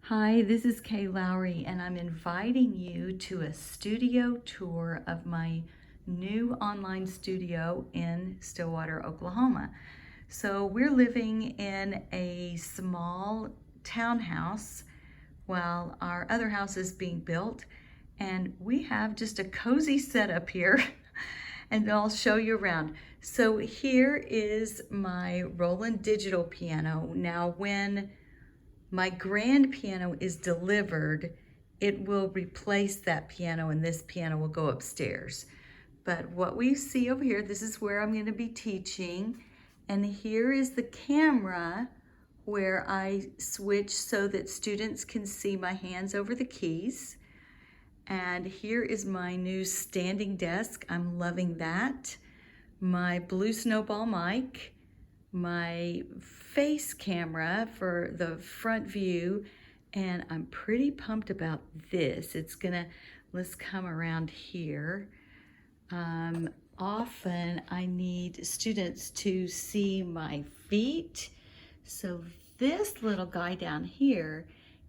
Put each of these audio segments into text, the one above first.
Hi, this is Kay Lowry, and I'm inviting you to a studio tour of my new online studio in Stillwater, Oklahoma. So we're living in a small townhouse while our other house is being built, and we have just a cozy setup here. And I'll show you around. So here is my Roland digital piano. Now when my grand piano is delivered, it will replace that piano and this piano will go upstairs. But what we see over here, this is where I'm going to be teaching. And here is the camera where I switch so that students can see my hands over the keys. And here is my new standing desk. I'm loving that. My blue snowball mic, my face camera for the front view, and I'm pretty pumped about this. Let's come around here. Often I need students to see my feet, so this little guy down here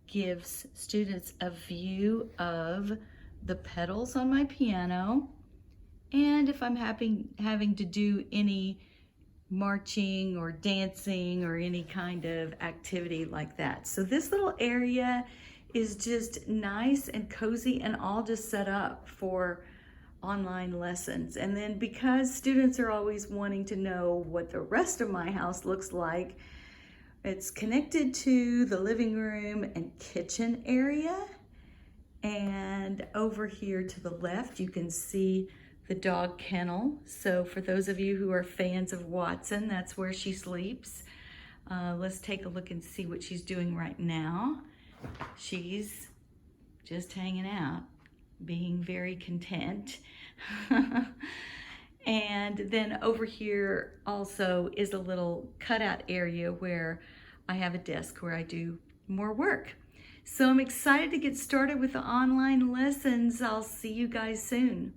gives students a view of the pedals on my piano, and if I'm having to do any marching or dancing or any kind of activity like that. So this little area is just nice and cozy and all just set up for online lessons. And then because students are always wanting to know what the rest of my house looks like, it's connected to the living room and kitchen area. And over here to the left, you can see the dog Kennel. So for those of you who are fans of Watson, that's where she sleeps. Let's take a look and see what she's doing right now. She's just hanging out, being very content. And then over here also is a little cutout area where I have a desk where I do more work. So I'm excited to get started with the online lessons. I'll see you guys soon.